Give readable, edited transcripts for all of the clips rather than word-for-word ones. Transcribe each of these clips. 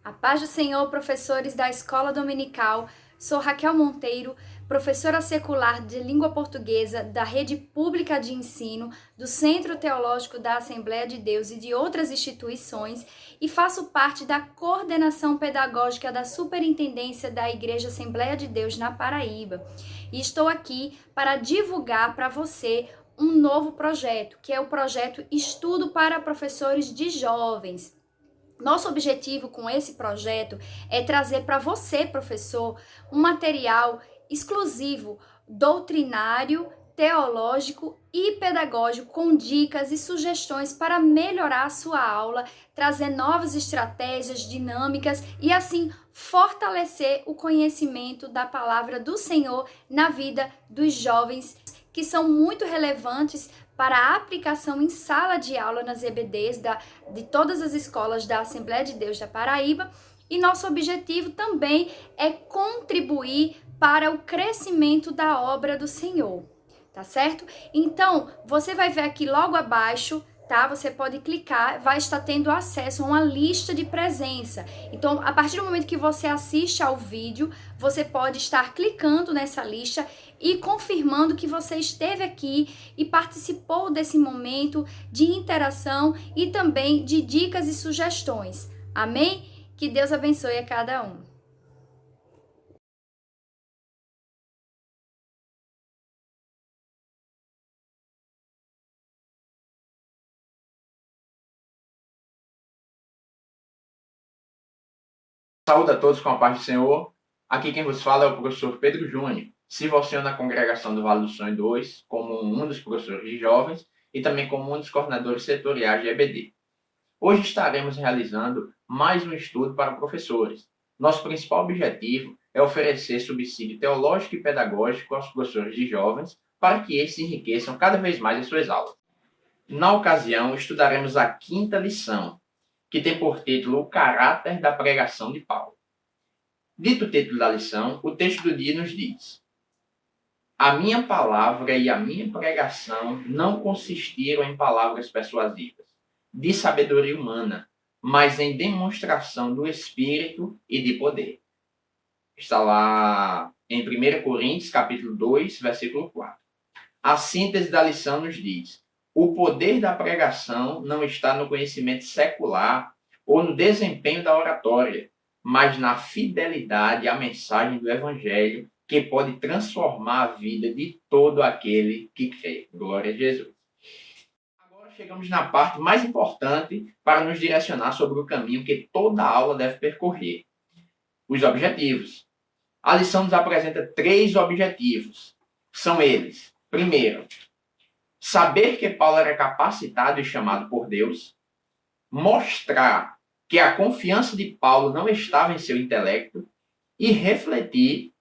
A paz do Senhor, professores da Escola Dominical. Sou Raquel Monteiro, professora secular de língua portuguesa da Rede Pública de Ensino, do Centro Teológico da Assembleia de Deus e de outras instituições, e faço parte da coordenação pedagógica da Superintendência da Igreja Assembleia de Deus na Paraíba. E estou aqui para divulgar para você um novo projeto, que é o projeto Estudo para Professores de Jovens. Nosso objetivo com esse projeto é trazer para você, professor, um material exclusivo, doutrinário, teológico e pedagógico com dicas e sugestões para melhorar a sua aula, trazer novas estratégias, dinâmicas e assim fortalecer o conhecimento da palavra do Senhor na vida dos jovens, que são muito relevantes para a aplicação em sala de aula nas EBDs de todas as escolas da Assembleia de Deus da Paraíba. E nosso objetivo também é contribuir para o crescimento da obra do Senhor, tá certo? Então, você vai ver aqui logo abaixo, tá? Você pode clicar, vai estar tendo acesso a uma lista de presença. Então, a partir do momento que você assiste ao vídeo, você pode estar clicando nessa lista e confirmando que você esteve aqui e participou desse momento de interação e também de dicas e sugestões. Amém? Que Deus abençoe a cada um. Saúde a todos com a paz do Senhor. Aqui quem vos fala é o professor Pedro Júnior. Sirvo na congregação do Vale do Sonho 2 como um dos professores de jovens e também como um dos coordenadores setoriais de EBD. Hoje estaremos realizando mais um estudo para professores. Nosso principal objetivo é oferecer subsídio teológico e pedagógico aos professores de jovens para que estes enriqueçam cada vez mais as suas aulas. Na ocasião, estudaremos a quinta lição, que tem por título O Caráter da Pregação de Paulo. Dito o título da lição, o texto do dia nos diz: A minha palavra e a minha pregação não consistiram em palavras persuasivas, de sabedoria humana, mas em demonstração do Espírito e de poder. Está lá em 1 Coríntios, capítulo 2, versículo 4. A síntese da lição nos diz: o poder da pregação não está no conhecimento secular ou no desempenho da oratória, mas na fidelidade à mensagem do Evangelho, que pode transformar a vida de todo aquele que crê. Glória a Jesus. Agora chegamos na parte mais importante para nos direcionar sobre o caminho que toda aula deve percorrer: os objetivos. A lição nos apresenta 3 objetivos. São eles: primeiro, saber que Paulo era capacitado e chamado por Deus, mostrar que a confiança de Paulo não estava em seu intelecto e refletir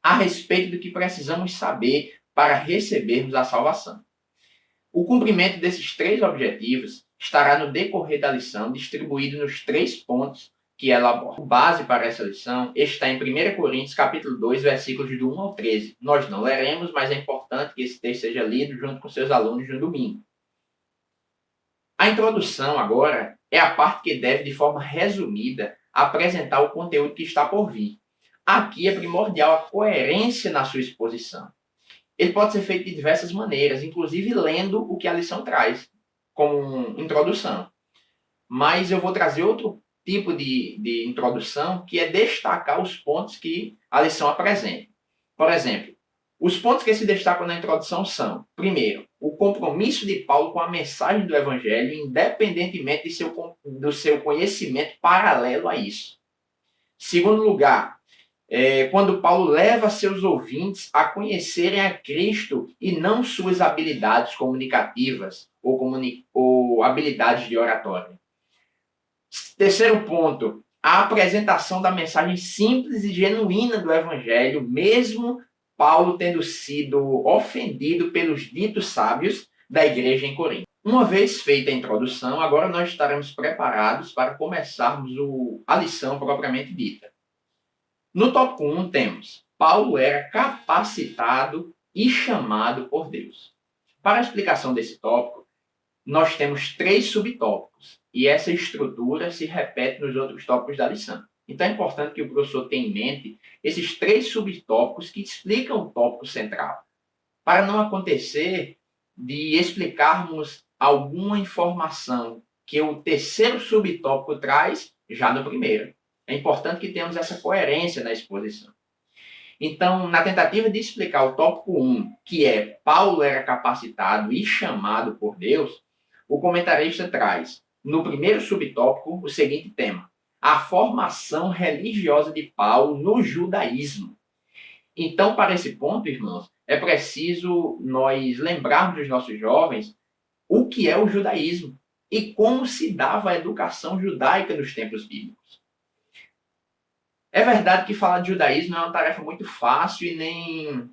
a respeito do que precisamos saber para recebermos a salvação. O cumprimento desses 3 objetivos estará no decorrer da lição, distribuído nos 3 pontos que ela aborda. A base para essa lição está em 1 Coríntios, capítulo 2, versículos do 1 ao 13. Nós não leremos, mas é importante que esse texto seja lido junto com seus alunos no domingo. A introdução, agora, é a parte que deve, de forma resumida, apresentar o conteúdo que está por vir. Aqui é primordial a coerência na sua exposição. Ele pode ser feito de diversas maneiras, inclusive lendo o que a lição traz, como introdução. Mas eu vou trazer outro tipo de introdução, que é destacar os pontos que a lição apresenta. Por exemplo, os pontos que se destacam na introdução são: primeiro, o compromisso de Paulo com a mensagem do Evangelho, independentemente do seu conhecimento paralelo a isso. Segundo lugar, quando Paulo leva seus ouvintes a conhecerem a Cristo e não suas habilidades comunicativas ou habilidades de oratória. Terceiro ponto, a apresentação da mensagem simples e genuína do Evangelho, mesmo Paulo tendo sido ofendido pelos ditos sábios da igreja em Corinto. Uma vez feita a introdução, agora nós estaremos preparados para começarmos a lição propriamente dita. No tópico 1 temos: Paulo era capacitado e chamado por Deus. Para a explicação desse tópico, nós temos 3 subtópicos. e essa estrutura se repete nos outros tópicos da lição. Então é importante que o professor tenha em mente esses 3 subtópicos que explicam o tópico central, para não acontecer de explicarmos alguma informação que o terceiro subtópico traz já no primeiro. É importante que tenhamos essa coerência na exposição. Então, na tentativa de explicar o tópico 1, que é Paulo era capacitado e chamado por Deus, o comentarista traz, no primeiro subtópico, o seguinte tema: a formação religiosa de Paulo no judaísmo. Então, para esse ponto, irmãos, é preciso nós lembrarmos dos nossos jovens o que é o judaísmo e como se dava a educação judaica nos tempos bíblicos. É verdade que falar de judaísmo é uma tarefa muito fácil e nem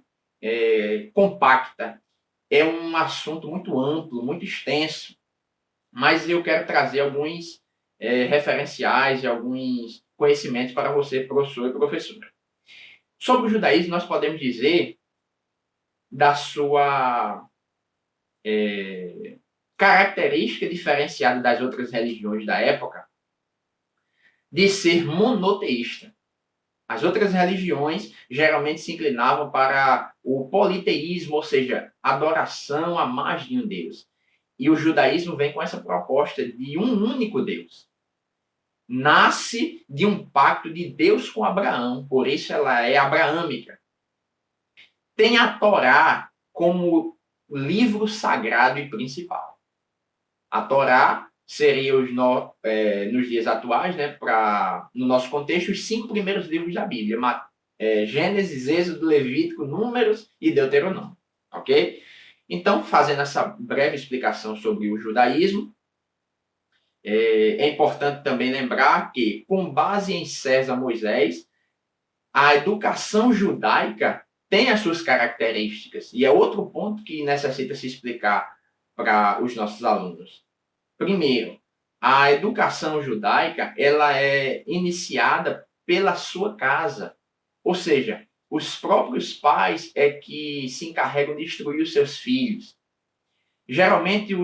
compacta. É um assunto muito amplo, muito extenso, mas eu quero trazer alguns referenciais e alguns conhecimentos para você, professor e professora. Sobre o judaísmo, nós podemos dizer da sua característica diferenciada das outras religiões da época de ser monoteísta. As outras religiões geralmente se inclinavam para o politeísmo, ou seja, adoração a mais de um Deus. E o judaísmo vem com essa proposta de um único Deus. Nasce de um pacto de Deus com Abraão, por isso ela é abraâmica. Tem a Torá como livro sagrado e principal. A Torá seria nos dias atuais, no nosso contexto, os 5 primeiros livros da Bíblia. Gênesis, Êxodo, Levítico, Números e Deuteronômio. Ok? Então, fazendo essa breve explicação sobre o judaísmo, é importante também lembrar que, com base em César Moisés, a educação judaica tem as suas características. E é outro ponto que necessita se explicar para os nossos alunos. Primeiro, a educação judaica ela é iniciada pela sua casa. Ou seja, os próprios pais é que se encarregam de instruir os seus filhos. Geralmente,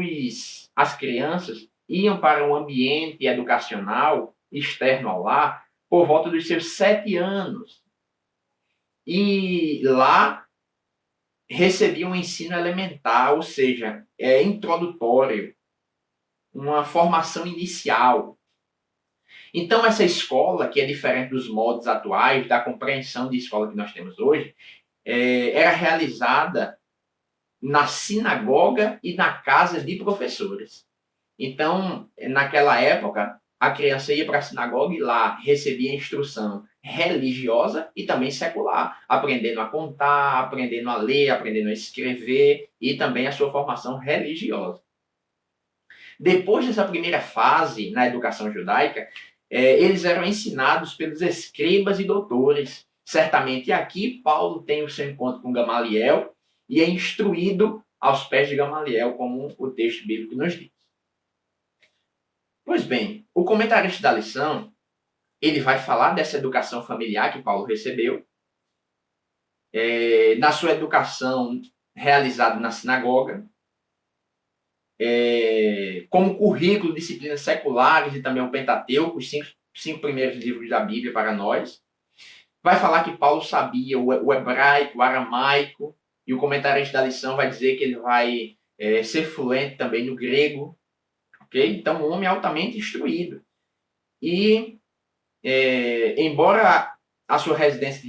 as crianças iam para um ambiente educacional externo ao lar por volta dos seus 7 anos. E lá recebiam um ensino elementar, ou seja, introdutório, uma formação inicial. Então, essa escola, que é diferente dos moldes atuais, da compreensão de escola que nós temos hoje, era realizada na sinagoga e na casa de professores. Então, naquela época, a criança ia para a sinagoga e lá recebia instrução religiosa e também secular, aprendendo a contar, aprendendo a ler, aprendendo a escrever e também a sua formação religiosa. Depois dessa primeira fase na educação judaica, eles eram ensinados pelos escribas e doutores. Certamente aqui Paulo tem o seu encontro com Gamaliel e é instruído aos pés de Gamaliel, como o texto bíblico nos diz. Pois bem, o comentarista da lição, ele vai falar dessa educação familiar que Paulo recebeu, na sua educação realizada na sinagoga, como currículo, disciplinas seculares e também o Pentateuco, os 5 primeiros livros da Bíblia para nós. Vai falar que Paulo sabia o hebraico, o aramaico, e o comentarista da lição vai dizer que ele vai ser fluente também no grego. Okay? Então, um homem altamente instruído. E, embora a sua residência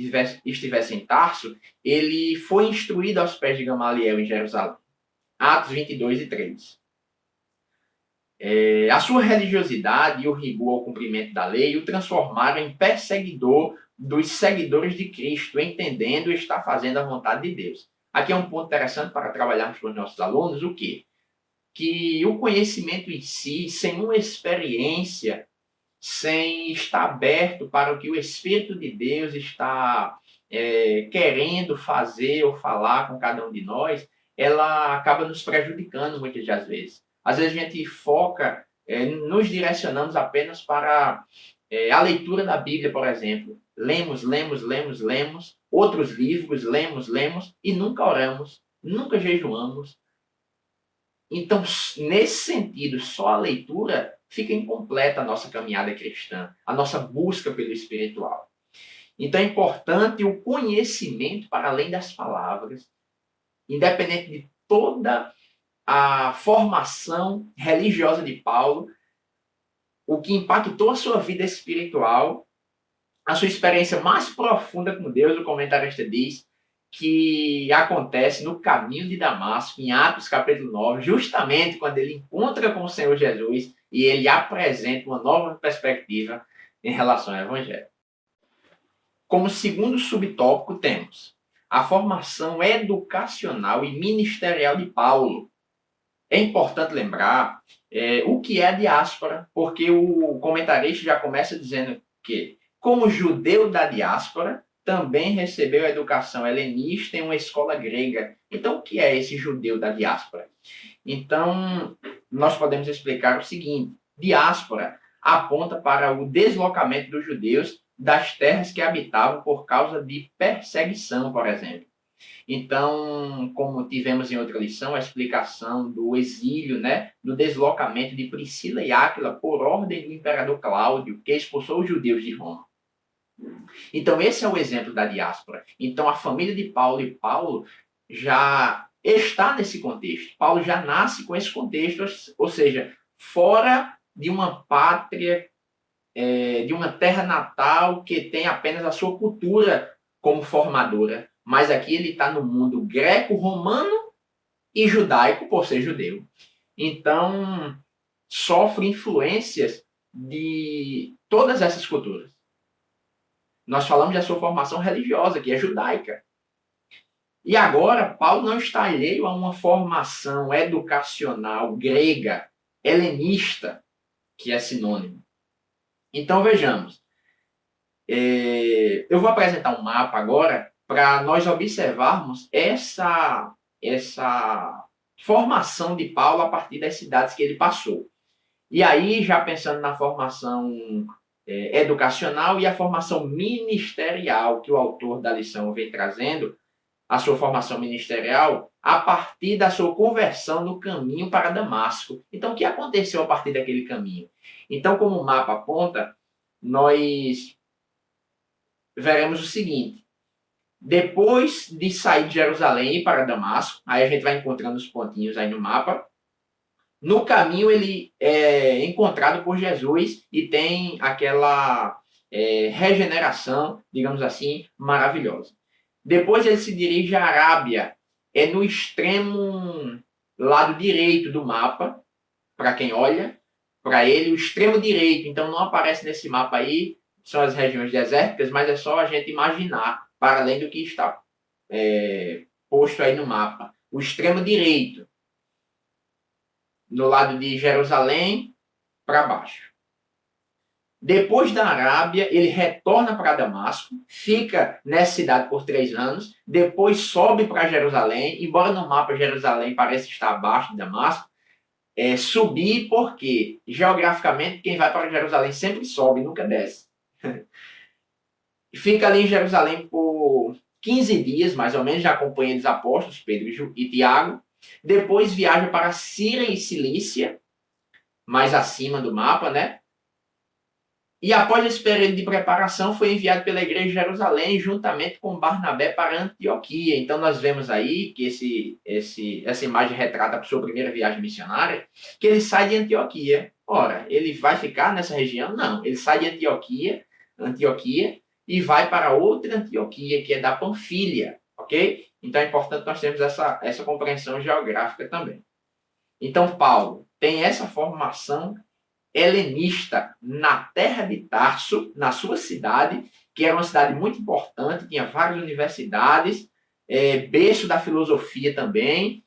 estivesse em Tarso, ele foi instruído aos pés de Gamaliel em Jerusalém. Atos 22 e 3. A sua religiosidade e o rigor ao cumprimento da lei o transformaram em perseguidor dos seguidores de Cristo, entendendo e estar fazendo a vontade de Deus. Aqui é um ponto interessante para trabalharmos com os nossos alunos, o quê? Que o conhecimento em si, sem uma experiência, sem estar aberto para o que o Espírito de Deus está querendo fazer ou falar com cada um de nós, ela acaba nos prejudicando muitas das vezes. Às vezes a gente foca, nos direcionamos apenas para a leitura da Bíblia, por exemplo. Lemos outros livros, lemos e nunca oramos, nunca jejuamos. Então, nesse sentido, só a leitura fica incompleta a nossa caminhada cristã, a nossa busca pelo espiritual. Então é importante o conhecimento para além das palavras, independente de toda a formação religiosa de Paulo, o que impactou a sua vida espiritual, a sua experiência mais profunda com Deus, o comentarista diz, que acontece no caminho de Damasco, em Atos capítulo 9, justamente quando ele encontra com o Senhor Jesus e ele apresenta uma nova perspectiva em relação ao Evangelho. Como segundo subtópico temos a formação educacional e ministerial de Paulo. É importante lembrar o que é a diáspora, porque o comentarista já começa dizendo que, como judeu da diáspora, também recebeu a educação helenista em uma escola grega. Então, o que é esse judeu da diáspora? Então, nós podemos explicar o seguinte: diáspora aponta para o deslocamento dos judeus das terras que habitavam por causa de perseguição, por exemplo. Então, como tivemos em outra lição, a explicação do exílio, né, do deslocamento de Priscila e Áquila por ordem do imperador Cláudio, que expulsou os judeus de Roma. Então, esse é o exemplo da diáspora. Então, a família de Paulo e Paulo já está nesse contexto. Paulo já nasce com esse contexto, ou seja, fora de uma pátria, de uma terra natal que tem apenas a sua cultura como formadora. Mas aqui ele está no mundo greco-romano e judaico por ser judeu. Então, sofre influências de todas essas culturas. Nós falamos da sua formação religiosa, que é judaica. E agora, Paulo não está alheio a uma formação educacional grega, helenista, que é sinônimo. Então, vejamos. Eu vou apresentar um mapa agora para nós observarmos essa formação de Paulo a partir das cidades que ele passou. E aí, já pensando na formação educacional e a formação ministerial que o autor da lição vem trazendo, a sua formação ministerial a partir da sua conversão no caminho para Damasco. Então, o que aconteceu a partir daquele caminho? Então, como o mapa aponta, nós veremos o seguinte: depois de sair de Jerusalém e ir para Damasco, aí a gente vai encontrando os pontinhos aí no mapa. No caminho ele é encontrado por Jesus e tem aquela regeneração, digamos assim, maravilhosa. Depois ele se dirige à Arábia, no extremo lado direito do mapa, para quem olha, para ele, o extremo direito. Então não aparece nesse mapa aí, são as regiões desérticas, mas é só a gente imaginar, para além do que está posto aí no mapa. O extremo direito, no lado de Jerusalém, para baixo. Depois da Arábia, ele retorna para Damasco, fica nessa cidade por 3 anos, depois sobe para Jerusalém, embora no mapa Jerusalém pareça estar abaixo de Damasco, subir porque, geograficamente, quem vai para Jerusalém sempre sobe, nunca desce. Fica ali em Jerusalém por 15 dias, mais ou menos, já acompanha os apóstolos, Pedro e Tiago. Depois viaja para Síria e Cilícia, mais acima do mapa, né? E após esse período de preparação, foi enviado pela igreja de Jerusalém, juntamente com Barnabé, para Antioquia. Então nós vemos aí que essa imagem retrata a sua primeira viagem missionária, que ele sai de Antioquia. Ora, ele vai ficar nessa região? Não, ele sai de Antioquia, e vai para outra Antioquia, que é da Panfilha, ok? Então é importante nós termos essa compreensão geográfica também. Então Paulo tem essa formação helenista na terra de Tarso, na sua cidade, que era uma cidade muito importante, tinha várias universidades, berço da filosofia também.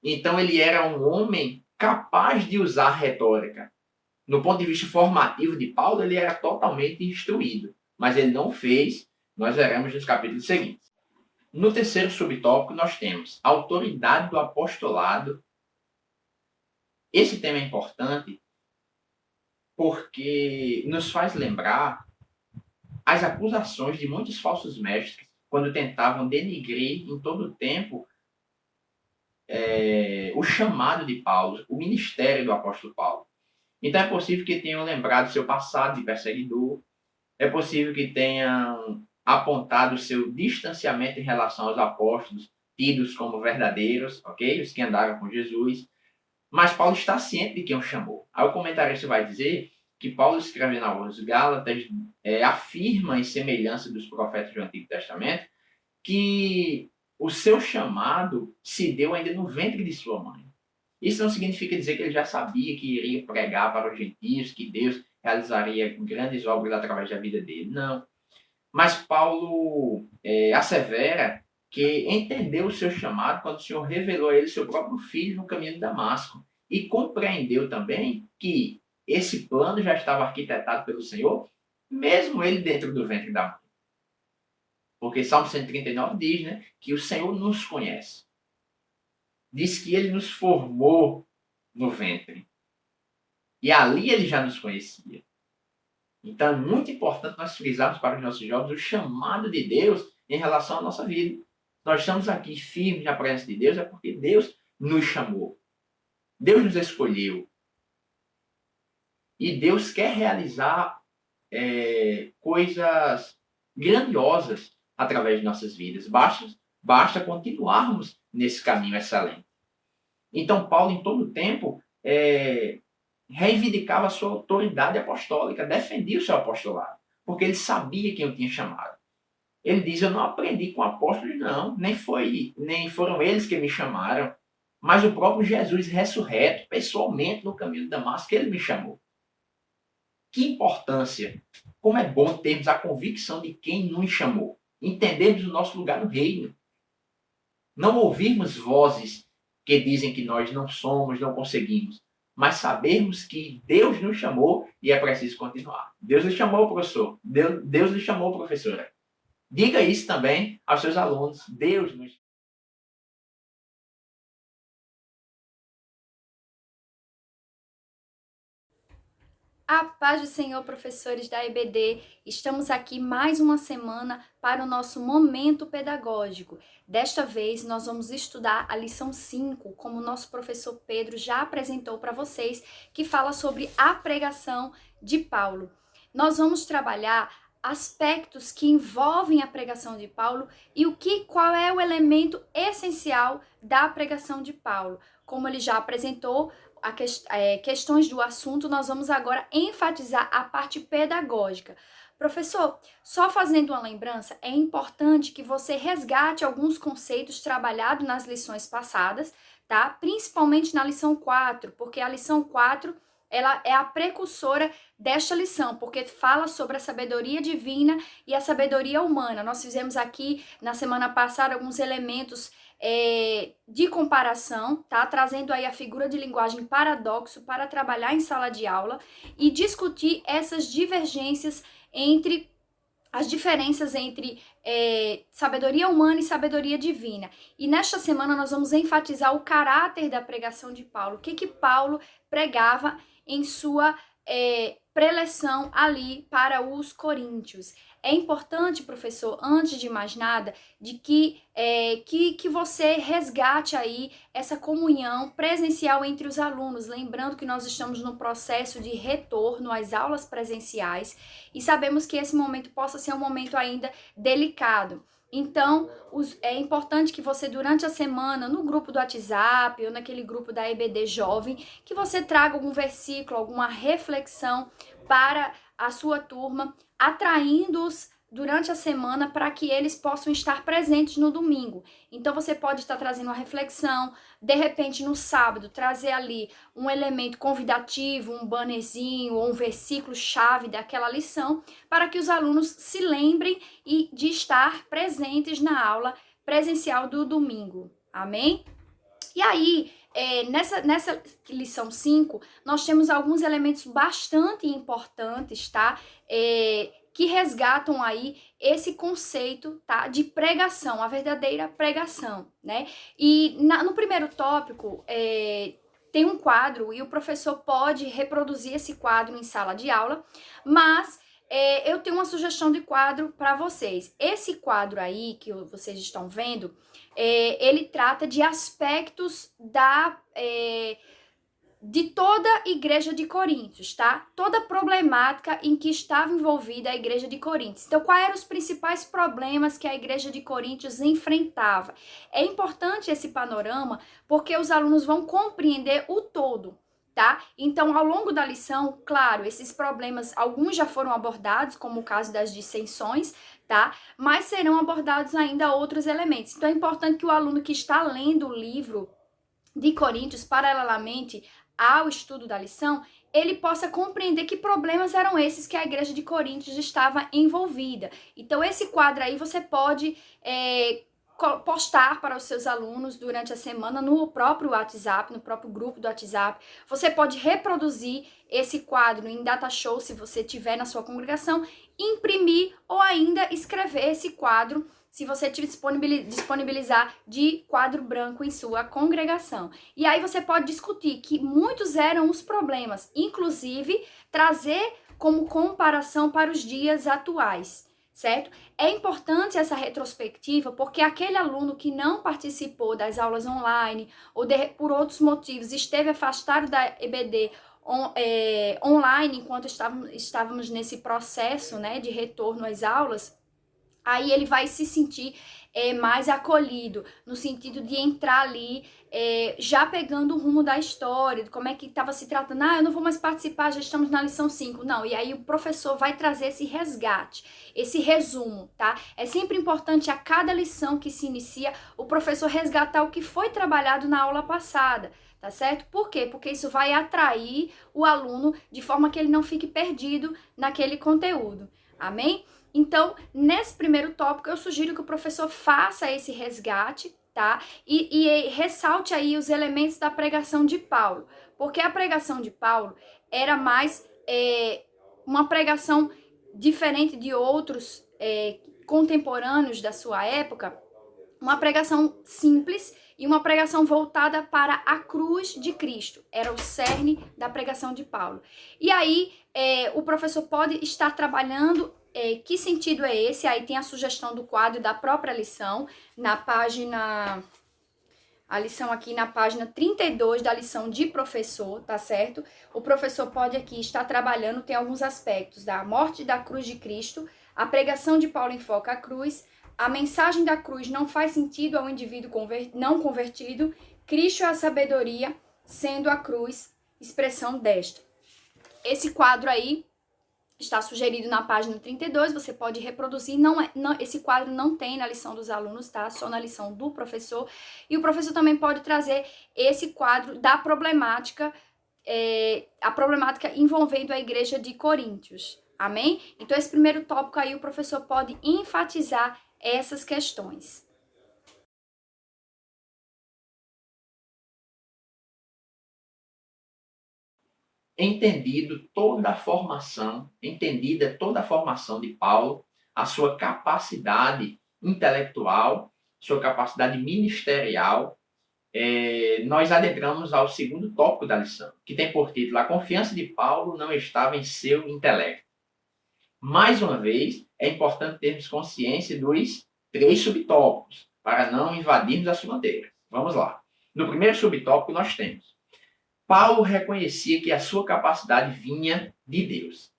Então ele era um homem capaz de usar retórica. No ponto de vista formativo de Paulo, ele era totalmente instruído, mas ele não fez, nós veremos nos capítulos seguintes. No terceiro subtópico, nós temos a autoridade do apostolado. Esse tema é importante porque nos faz lembrar as acusações de muitos falsos mestres quando tentavam denigrir em todo o tempo o chamado de Paulo, o ministério do apóstolo Paulo. Então é possível que tenham lembrado seu passado de perseguidor, é possível que tenham apontado seu distanciamento em relação aos apóstolos, tidos como verdadeiros, ok? Os que andaram com Jesus. Mas Paulo está ciente de quem o chamou. Aí o comentarista vai dizer que Paulo, escrevendo aos Gálatas, afirma, em semelhança dos profetas do Antigo Testamento, que o seu chamado se deu ainda no ventre de sua mãe. Isso não significa dizer que ele já sabia que iria pregar para os gentios, que Deus realizaria grandes obras através da vida dele. Não. Mas Paulo assevera que entendeu o seu chamado quando o Senhor revelou a ele seu próprio filho no caminho de Damasco. E compreendeu também que esse plano já estava arquitetado pelo Senhor, mesmo ele dentro do ventre da mãe. Porque Salmo 139 diz, né, que o Senhor nos conhece. Diz que ele nos formou no ventre. E ali ele já nos conhecia. Então é muito importante nós frisarmos para os nossos jovens o chamado de Deus em relação à nossa vida. Nós estamos aqui firmes na presença de Deus é porque Deus nos chamou. Deus nos escolheu. E Deus quer realizar coisas grandiosas através de nossas vidas. Basta continuarmos nesse caminho excelente. Então Paulo, em todo o tempo, reivindicava a sua autoridade apostólica, defendia o seu apostolado, porque ele sabia quem o tinha chamado. Ele diz, eu não aprendi com apóstolos, não, nem foram eles que me chamaram, mas o próprio Jesus ressurreto, pessoalmente no caminho de Damasco, que ele me chamou. Que importância! Como é bom termos a convicção de quem nos chamou, entendermos o nosso lugar no reino, não ouvirmos vozes que dizem que nós não somos, não conseguimos, mas sabermos que Deus nos chamou e é preciso continuar. Deus lhe chamou, professor. Deus lhe chamou, professora. Diga isso também aos seus alunos. Deus nos A paz do Senhor, professores da EBD. Estamos aqui mais uma semana para o nosso momento pedagógico. Desta vez, nós vamos estudar a lição 5, como o nosso professor Pedro já apresentou para vocês, que fala sobre a pregação de Paulo. Nós vamos trabalhar aspectos que envolvem a pregação de Paulo e qual é o elemento essencial da pregação de Paulo. Como ele já apresentou, questões do assunto, nós vamos agora enfatizar a parte pedagógica. Professor, só fazendo uma lembrança, é importante que você resgate alguns conceitos trabalhados nas lições passadas, tá? Principalmente na lição 4, porque a lição 4 ela é a precursora desta lição, porque fala sobre a sabedoria divina e a sabedoria humana. Nós fizemos aqui, na semana passada, alguns elementos de comparação, tá? Trazendo aí a figura de linguagem paradoxo para trabalhar em sala de aula e discutir essas divergências as diferenças entre sabedoria humana e sabedoria divina. E nesta semana nós vamos enfatizar o caráter da pregação de Paulo. O que Paulo pregava em sua preleção ali para os coríntios. É importante, professor, antes de mais nada, de que você resgate aí essa comunhão presencial entre os alunos, lembrando que nós estamos no processo de retorno às aulas presenciais e sabemos que esse momento possa ser um momento ainda delicado. Então, é importante que você, durante a semana, no grupo do WhatsApp ou naquele grupo da EBD Jovem, que você traga algum versículo, alguma reflexão para a sua turma, atraindo-os durante a semana para que eles possam estar presentes no domingo. Então, você pode estar trazendo uma reflexão, de repente, no sábado, trazer ali um elemento convidativo, um bannerzinho ou um versículo-chave daquela lição, para que os alunos se lembrem de estar presentes na aula presencial do domingo. Amém? E aí, nessa lição 5, nós temos alguns elementos bastante importantes, tá? Que resgatam aí esse conceito, tá? De pregação, a verdadeira pregação, né? E no primeiro tópico, tem um quadro e o professor pode reproduzir esse quadro em sala de aula, mas eu tenho uma sugestão de quadro para vocês. Esse quadro aí que vocês estão vendo, ele trata de aspectos de toda a igreja de Coríntios, tá? Toda a problemática em que estava envolvida a igreja de Coríntios. Então, quais eram os principais problemas que a igreja de Coríntios enfrentava? É importante esse panorama porque os alunos vão compreender o todo, tá? Então, ao longo da lição, claro, esses problemas, alguns já foram abordados, como o caso das dissensões, tá? Mas serão abordados ainda outros elementos. Então, é importante que o aluno que está lendo o livro de Coríntios, paralelamente ao estudo da lição, ele possa compreender que problemas eram esses que a igreja de Coríntios estava envolvida. Então, esse quadro aí você pode postar para os seus alunos durante a semana no próprio WhatsApp, no próprio grupo do WhatsApp. Você pode reproduzir esse quadro em data show, se você tiver na sua congregação, imprimir ou ainda escrever esse quadro se você disponibilizar de quadro branco em sua congregação. E aí você pode discutir que muitos eram os problemas, inclusive trazer como comparação para os dias atuais, certo? É importante essa retrospectiva porque aquele aluno que não participou das aulas online ou por outros motivos esteve afastado da EBD online enquanto estávamos nesse processo, né, de retorno às aulas, aí ele vai se sentir mais acolhido, no sentido de entrar ali já pegando o rumo da história, de como é que estava se tratando. Eu não vou mais participar, já estamos na lição 5. Não, e aí o professor vai trazer esse resgate, esse resumo, tá? É sempre importante a cada lição que se inicia, o professor resgatar o que foi trabalhado na aula passada, tá certo? Por quê? Porque isso vai atrair o aluno de forma que ele não fique perdido naquele conteúdo. Amém? Então, nesse primeiro tópico, eu sugiro que o professor faça esse resgate, tá? E ressalte aí os elementos da pregação de Paulo. Porque a pregação de Paulo era mais uma pregação diferente de outros contemporâneos da sua época, uma pregação simples e uma pregação voltada para a cruz de Cristo. Era o cerne da pregação de Paulo. E aí, o professor pode estar trabalhando que sentido é esse? Aí tem a sugestão do quadro da própria lição, na página... A lição aqui na página 32 da lição de professor, tá certo? O professor pode aqui estar trabalhando, tem alguns aspectos da morte da cruz de Cristo, a pregação de Paulo enfoca a cruz, a mensagem da cruz não faz sentido ao indivíduo não convertido, Cristo é a sabedoria, sendo a cruz expressão desta. Esse quadro aí está sugerido na página 32, você pode reproduzir, esse quadro não tem na lição dos alunos, tá? Só na lição do professor. E o professor também pode trazer esse quadro da problemática, a problemática envolvendo a igreja de Coríntios, amém? Então esse primeiro tópico aí o professor pode enfatizar essas questões. Entendida toda a formação de Paulo, a sua capacidade intelectual, sua capacidade ministerial, nós adentramos ao segundo tópico da lição, que tem por título: a confiança de Paulo não estava em seu intelecto. Mais uma vez, é importante termos consciência dos 3 subtópicos, para não invadirmos as fronteiras. Vamos lá. No primeiro subtópico nós temos: Paulo reconhecia que a sua capacidade vinha de Deus.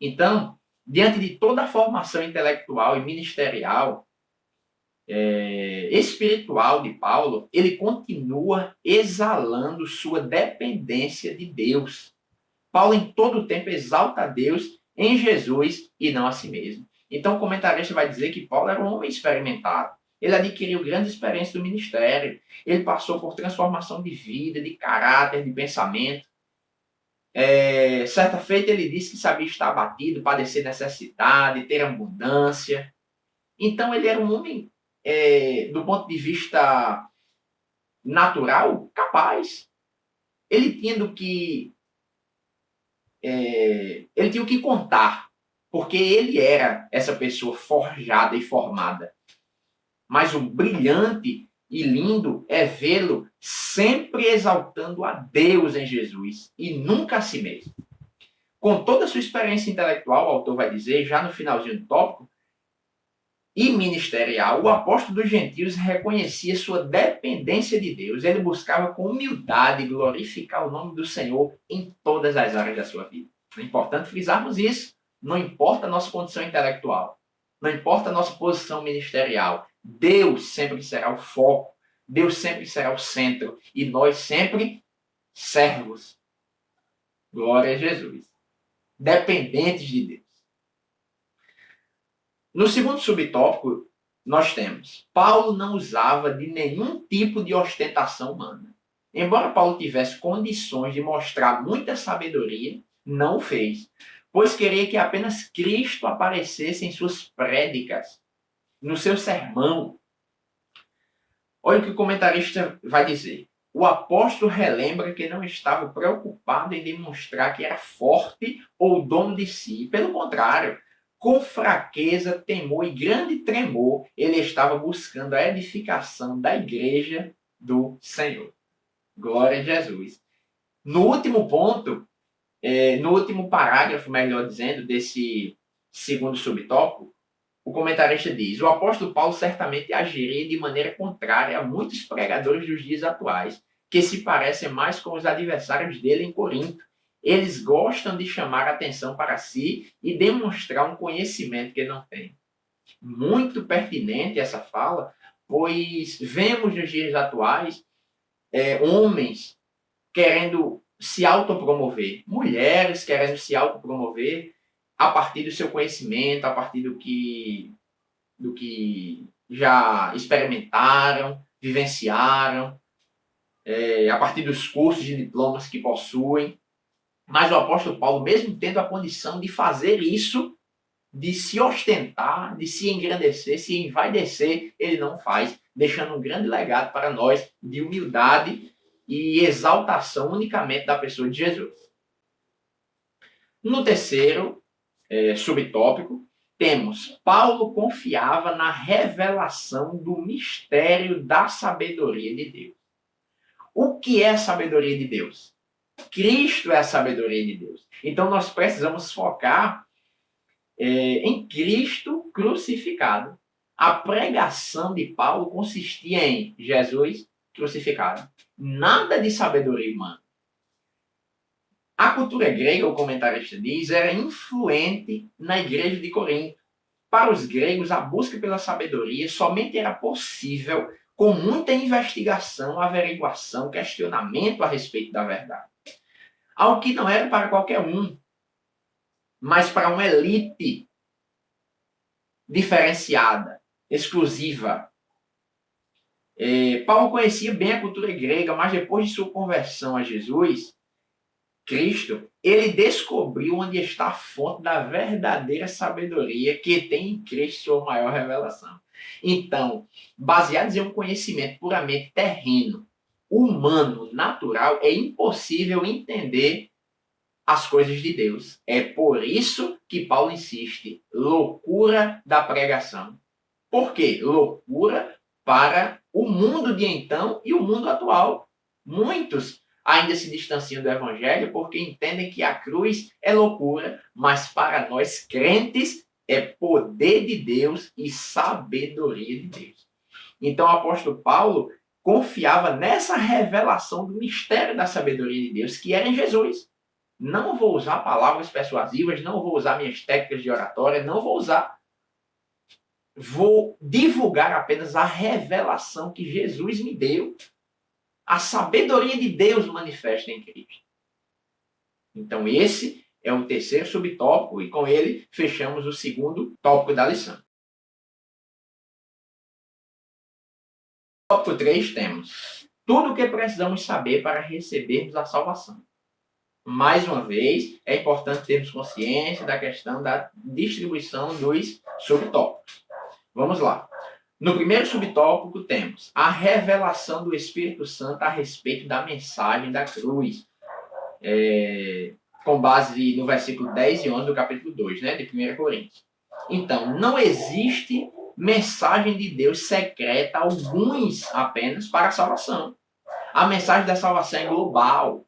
Então, diante de toda a formação intelectual e ministerial, espiritual de Paulo, ele continua exalando sua dependência de Deus. Paulo, em todo o tempo, exalta a Deus em Jesus e não a si mesmo. Então, o comentarista vai dizer que Paulo era um homem experimentado. Ele adquiriu grande experiência do ministério. Ele passou por transformação de vida, de caráter, de pensamento. Certa feita ele disse que sabia estar abatido, padecer necessidade, ter abundância. Então ele era um homem, do ponto de vista natural, capaz. Ele tinha o que contar, porque ele era essa pessoa forjada e formada. Mas o brilhante e lindo é vê-lo sempre exaltando a Deus em Jesus e nunca a si mesmo. Com toda a sua experiência intelectual, o autor vai dizer, já no finalzinho do tópico, e ministerial, o apóstolo dos gentios reconhecia sua dependência de Deus. Ele buscava com humildade glorificar o nome do Senhor em todas as áreas da sua vida. É importante frisarmos isso. Não importa a nossa condição intelectual, não importa a nossa posição ministerial, Deus sempre será o foco, Deus sempre será o centro e nós sempre servos. Glória a Jesus. Dependentes de Deus. No segundo subtópico, nós temos: Paulo não usava de nenhum tipo de ostentação humana. Embora Paulo tivesse condições de mostrar muita sabedoria, não o fez, pois queria que apenas Cristo aparecesse em suas prédicas, no seu sermão. Olha o que o comentarista vai dizer. O apóstolo relembra que não estava preocupado em demonstrar que era forte ou dono de si. Pelo contrário, com fraqueza, temor e grande tremor, ele estava buscando a edificação da igreja do Senhor. Glória a Jesus. No último ponto, no último parágrafo, melhor dizendo, desse segundo subtópico, o comentarista diz: o apóstolo Paulo certamente agiria de maneira contrária a muitos pregadores dos dias atuais, que se parecem mais com os adversários dele em Corinto. Eles gostam de chamar a atenção para si e demonstrar um conhecimento que não têm. Muito pertinente essa fala, pois vemos nos dias atuais homens querendo se autopromover, mulheres querendo se autopromover a partir do seu conhecimento, a partir do que já experimentaram, vivenciaram, a partir dos cursos de diplomas que possuem. Mas o apóstolo Paulo, mesmo tendo a condição de fazer isso, de se ostentar, de se engrandecer, se envaidecer, ele não faz, deixando um grande legado para nós de humildade e exaltação unicamente da pessoa de Jesus. No terceiro subtópico, temos: Paulo confiava na revelação do mistério da sabedoria de Deus. O que é a sabedoria de Deus? Cristo é a sabedoria de Deus. Então nós precisamos focar em Cristo crucificado. A pregação de Paulo consistia em Jesus crucificado. Nada de sabedoria humana. A cultura grega, o comentarista diz, era influente na igreja de Corinto. Para os gregos, a busca pela sabedoria somente era possível com muita investigação, averiguação, questionamento a respeito da verdade. Algo que não era para qualquer um, mas para uma elite diferenciada, exclusiva. Paulo conhecia bem a cultura grega, mas depois de sua conversão a Jesus Cristo, ele descobriu onde está a fonte da verdadeira sabedoria que tem em Cristo sua maior revelação. Então, baseados em um conhecimento puramente terreno, humano, natural, é impossível entender as coisas de Deus. É por isso que Paulo insiste: loucura da pregação. Por quê? Loucura para o mundo de então e o mundo atual. Muitos ainda se distanciam do evangelho porque entendem que a cruz é loucura, mas para nós crentes é poder de Deus e sabedoria de Deus. Então o apóstolo Paulo confiava nessa revelação do mistério da sabedoria de Deus, que era em Jesus. Não vou usar palavras persuasivas, não vou usar minhas técnicas de oratória, não vou usar. Vou divulgar apenas a revelação que Jesus me deu, a sabedoria de Deus manifesta em Cristo. Então esse é o terceiro subtópico e com ele fechamos o segundo tópico da lição. Tópico 3 temos: tudo o que precisamos saber para recebermos a salvação. Mais uma vez, é importante termos consciência da questão da distribuição dos subtópicos. Vamos lá. No primeiro subtópico temos a revelação do Espírito Santo a respeito da mensagem da cruz, com base no versículo 10 e 11 do capítulo 2, de 1 Coríntios. Então, não existe mensagem de Deus secreta, alguns apenas, para a salvação. A mensagem da salvação é global.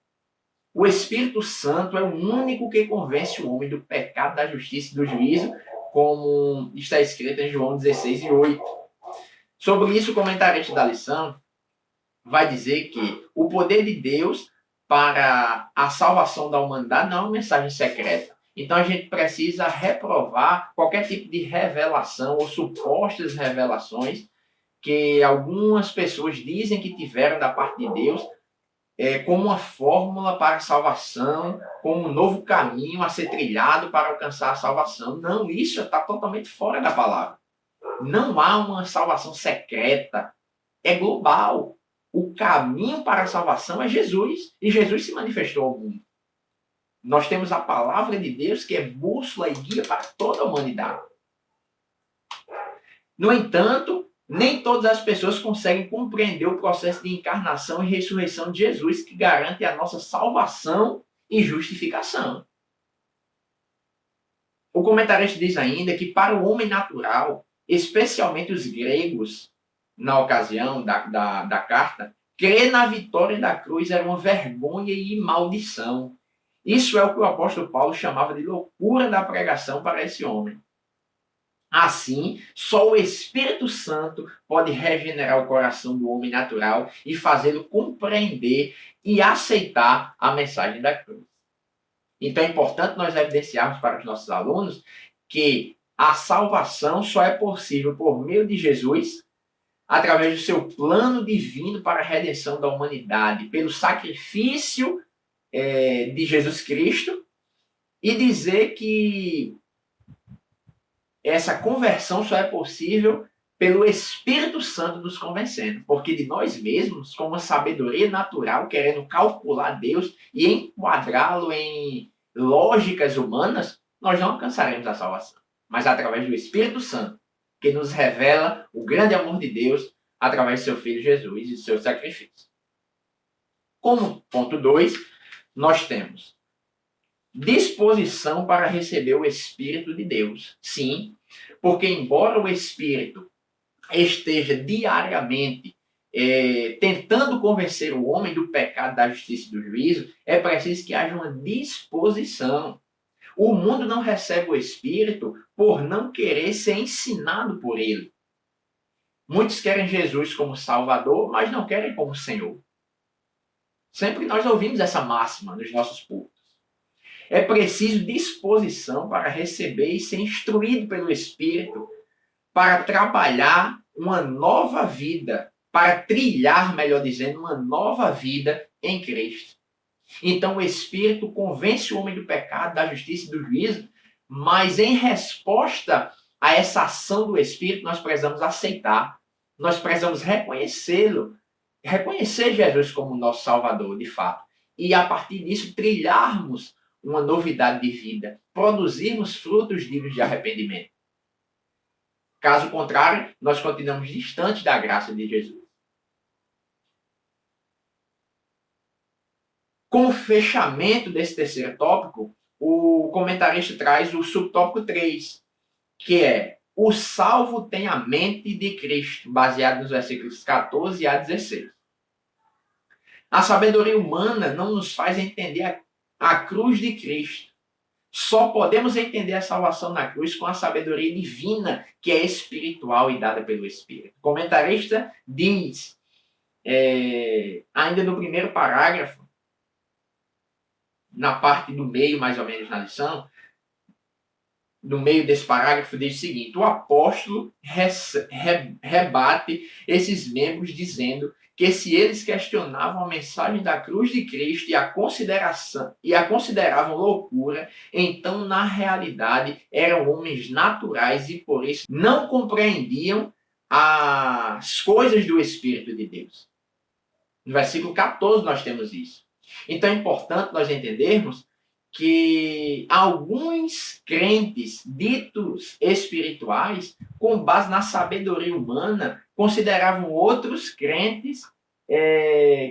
O Espírito Santo é o único que convence o homem do pecado, da justiça e do juízo, como está escrito em João 16:8. Sobre isso, o comentarista da lição vai dizer que o poder de Deus para a salvação da humanidade não é uma mensagem secreta. Então a gente precisa reprovar qualquer tipo de revelação ou supostas revelações que algumas pessoas dizem que tiveram da parte de Deus, como uma fórmula para a salvação, como um novo caminho a ser trilhado para alcançar a salvação. Não, isso está totalmente fora da palavra. Não há uma salvação secreta. É global. O caminho para a salvação é Jesus. E Jesus se manifestou ao mundo. Nós temos a palavra de Deus que é bússola e guia para toda a humanidade. No entanto, nem todas as pessoas conseguem compreender o processo de encarnação e ressurreição de Jesus, que garante a nossa salvação e justificação. O comentarista diz ainda que para o homem natural, especialmente os gregos, na ocasião da carta, crer na vitória da cruz era uma vergonha e maldição. Isso é o que o apóstolo Paulo chamava de loucura da pregação para esse homem. Assim, só o Espírito Santo pode regenerar o coração do homem natural e fazê-lo compreender e aceitar a mensagem da cruz. Então é importante nós evidenciarmos para os nossos alunos que a salvação só é possível por meio de Jesus, através do seu plano divino para a redenção da humanidade, pelo sacrifício de Jesus Cristo, e dizer que essa conversão só é possível pelo Espírito Santo nos convencendo, porque de nós mesmos, com uma sabedoria natural, querendo calcular Deus e enquadrá-lo em lógicas humanas, nós não alcançaremos a salvação. Mas através do Espírito Santo, que nos revela o grande amor de Deus através de seu Filho Jesus e de seu sacrifício. Como ponto 2, nós temos disposição para receber o Espírito de Deus. Sim, porque embora o Espírito esteja diariamente tentando convencer o homem do pecado, da justiça e do juízo, é preciso que haja uma disposição. O mundo não recebe o Espírito por não querer ser ensinado por ele. Muitos querem Jesus como Salvador, mas não querem como Senhor. Sempre nós ouvimos essa máxima nos nossos púlpitos. É preciso disposição para receber e ser instruído pelo Espírito para trabalhar uma nova vida, para trilhar, melhor dizendo, uma nova vida em Cristo. Então o Espírito convence o homem do pecado, da justiça e do juízo, mas em resposta a essa ação do Espírito, nós precisamos aceitar, nós precisamos reconhecê-lo, reconhecer Jesus como nosso Salvador, de fato, e a partir disso trilharmos uma novidade de vida, produzirmos frutos dignos de arrependimento. Caso contrário, nós continuamos distantes da graça de Jesus. Como fechamento desse terceiro tópico, o comentarista traz o subtópico 3, que é: o salvo tem a mente de Cristo, baseado nos versículos 14 a 16. A sabedoria humana não nos faz entender a cruz de Cristo. Só podemos entender a salvação na cruz com a sabedoria divina, que é espiritual e dada pelo Espírito. O comentarista diz, ainda no primeiro parágrafo, na parte do meio, mais ou menos, na lição, no meio desse parágrafo, diz o seguinte: o apóstolo rebate esses membros dizendo que se eles questionavam a mensagem da cruz de Cristo e a consideravam loucura, então na realidade eram homens naturais e por isso não compreendiam as coisas do Espírito de Deus. No versículo 14 nós temos isso. Então é importante nós entendermos que alguns crentes ditos espirituais, com base na sabedoria humana, consideravam outros crentes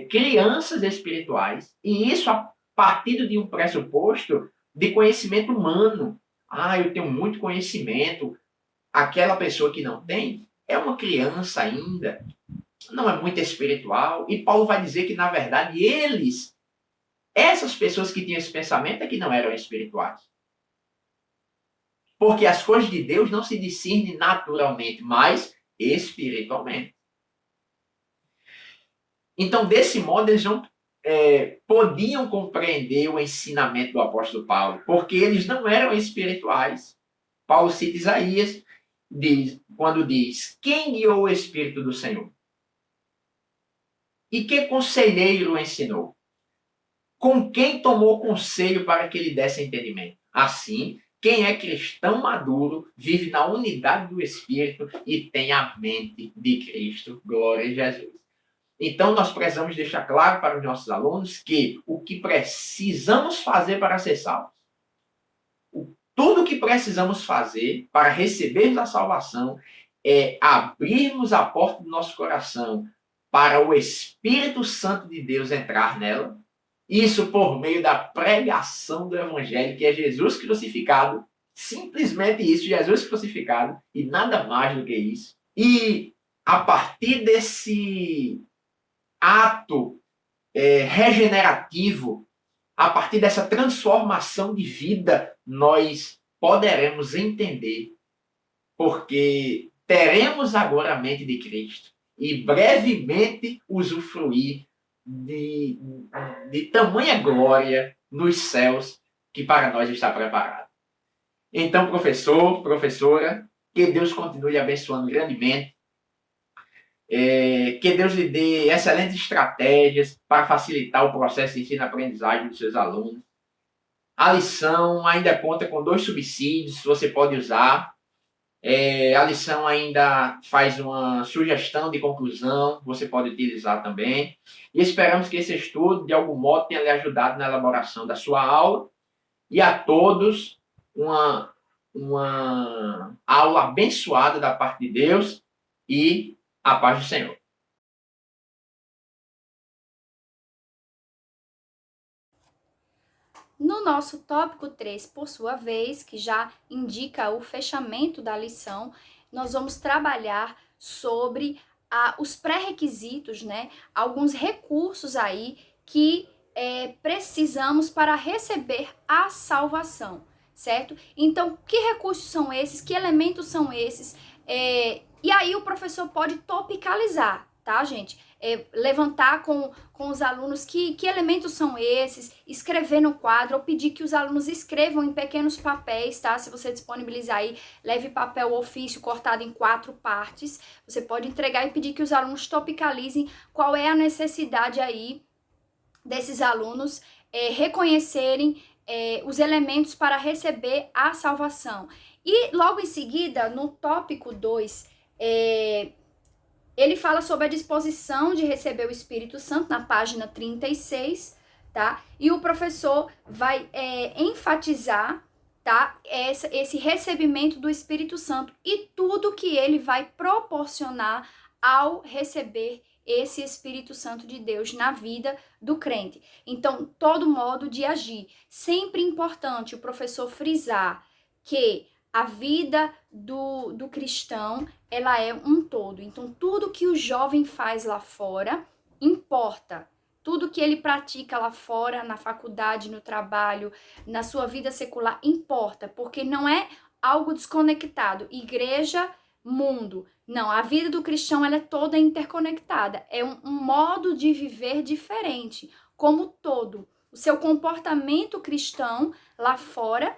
crianças espirituais. E isso a partir de um pressuposto de conhecimento humano. Eu tenho muito conhecimento. Aquela pessoa que não tem é uma criança ainda, não é muito espiritual. E Paulo vai dizer que, na verdade, essas pessoas que tinham esse pensamento é que não eram espirituais. Porque as coisas de Deus não se discernem naturalmente, mas espiritualmente. Então, desse modo, eles não podiam compreender o ensinamento do apóstolo Paulo, porque eles não eram espirituais. Paulo cita Isaías, quando diz: quem guiou o Espírito do Senhor? E que conselheiro o ensinou? Com quem tomou conselho para que ele desse entendimento? Assim, quem é cristão maduro vive na unidade do Espírito e tem a mente de Cristo. Glória a Jesus. Então, nós precisamos deixar claro para os nossos alunos que o que precisamos fazer para ser salvos, tudo o que precisamos fazer para recebermos a salvação é abrirmos a porta do nosso coração para o Espírito Santo de Deus entrar nela. Isso por meio da pregação do Evangelho, que é Jesus crucificado. Simplesmente isso, Jesus crucificado, e nada mais do que isso. E a partir desse ato regenerativo, a partir dessa transformação de vida, nós poderemos entender, porque teremos agora a mente de Cristo e brevemente usufruir de tamanha glória nos céus que para nós está preparado. Então, professor, professora, que Deus continue abençoando grandemente. Que Deus lhe dê excelentes estratégias para facilitar o processo de ensino-aprendizagem dos seus alunos. A lição ainda conta com 2 subsídios, você pode usar. A lição ainda faz uma sugestão de conclusão, você pode utilizar também. E esperamos que esse estudo, de algum modo, tenha lhe ajudado na elaboração da sua aula. E a todos, uma aula abençoada da parte de Deus e a paz do Senhor. No nosso tópico 3, por sua vez, que já indica o fechamento da lição, nós vamos trabalhar sobre os pré-requisitos, né? Alguns recursos aí que precisamos para receber a salvação, certo? Então, que recursos são esses? Que elementos são esses? E aí o professor pode topicalizar, tá, gente? Levantar com os alunos que elementos são esses, escrever no quadro, ou pedir que os alunos escrevam em pequenos papéis, tá? Se você disponibilizar aí, leve papel ofício cortado em 4 partes, você pode entregar e pedir que os alunos topicalizem qual é a necessidade aí desses alunos reconhecerem os elementos para receber a salvação. E logo em seguida, no tópico 2, ele fala sobre a disposição de receber o Espírito Santo, na página 36, tá? E o professor vai enfatizar, tá? Esse recebimento do Espírito Santo e tudo que ele vai proporcionar ao receber esse Espírito Santo de Deus na vida do crente. Então, todo modo de agir. Sempre importante o professor frisar que a vida do cristão, ela é um todo. Então, tudo que o jovem faz lá fora importa. Tudo que ele pratica lá fora, na faculdade, no trabalho, na sua vida secular, importa. Porque não é algo desconectado. Igreja, mundo. Não, a vida do cristão, ela é toda interconectada. É um modo de viver diferente, como todo. O seu comportamento cristão lá fora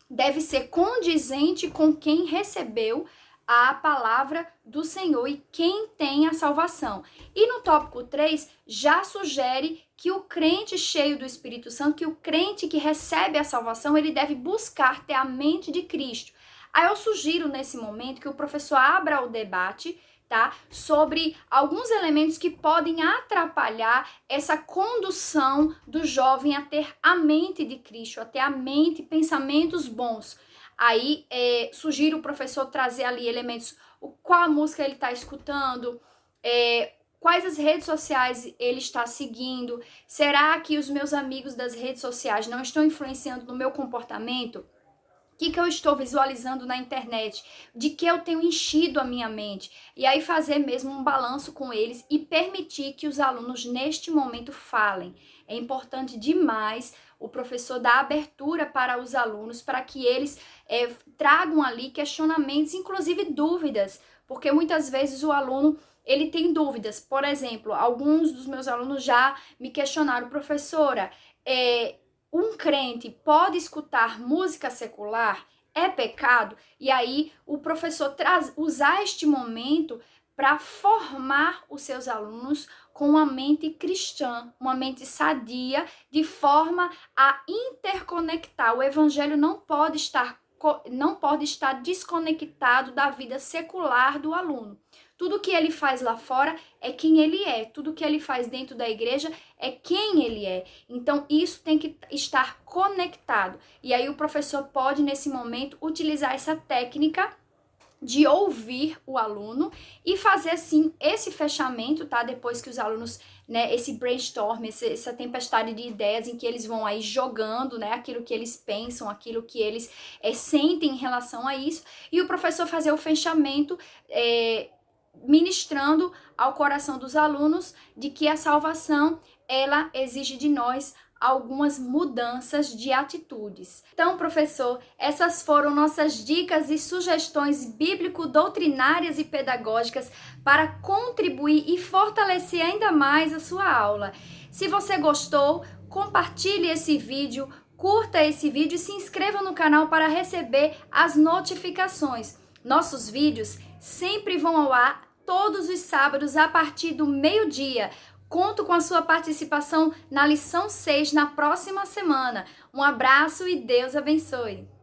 deve ser condizente com quem recebeu a palavra do Senhor e quem tem a salvação. E no tópico 3, já sugere que o crente cheio do Espírito Santo, que o crente que recebe a salvação, ele deve buscar ter a mente de Cristo. Aí eu sugiro nesse momento que o professor abra o debate, tá? Sobre alguns elementos que podem atrapalhar essa condução do jovem a ter a mente de Cristo, a ter a mente, pensamentos bons. Aí sugiro o professor trazer ali elementos, qual a música ele está escutando, quais as redes sociais ele está seguindo, será que os meus amigos das redes sociais não estão influenciando no meu comportamento? O que eu estou visualizando na internet, de que eu tenho enchido a minha mente. E aí fazer mesmo um balanço com eles e permitir que os alunos neste momento falem. É importante demais o professor dá abertura para os alunos, para que eles tragam ali questionamentos, inclusive dúvidas, porque muitas vezes o aluno ele tem dúvidas. Por exemplo, alguns dos meus alunos já me questionaram: professora, um crente pode escutar música secular? É pecado? E aí o professor usar este momento para formar os seus alunos com uma mente cristã, uma mente sadia, de forma a interconectar. O evangelho não pode estar desconectado da vida secular do aluno. Tudo que ele faz lá fora é quem ele é. Tudo que ele faz dentro da igreja é quem ele é. Então, isso tem que estar conectado. E aí o professor pode, nesse momento, utilizar essa técnica de ouvir o aluno e fazer, assim, esse fechamento, tá? Depois que os alunos, né, esse brainstorm, essa tempestade de ideias em que eles vão aí jogando, né, aquilo que eles pensam, aquilo que eles sentem em relação a isso, e o professor fazer o fechamento, ministrando ao coração dos alunos de que a salvação, ela exige de nós algumas mudanças de atitudes. Então, professor, essas foram nossas dicas e sugestões bíblico-doutrinárias e pedagógicas para contribuir e fortalecer ainda mais a sua aula. Se você gostou, compartilhe esse vídeo, curta esse vídeo e se inscreva no canal para receber as notificações. Nossos vídeos sempre vão ao ar todos os sábados a partir do meio-dia. Conto com a sua participação na lição 6 na próxima semana. Um abraço e Deus abençoe!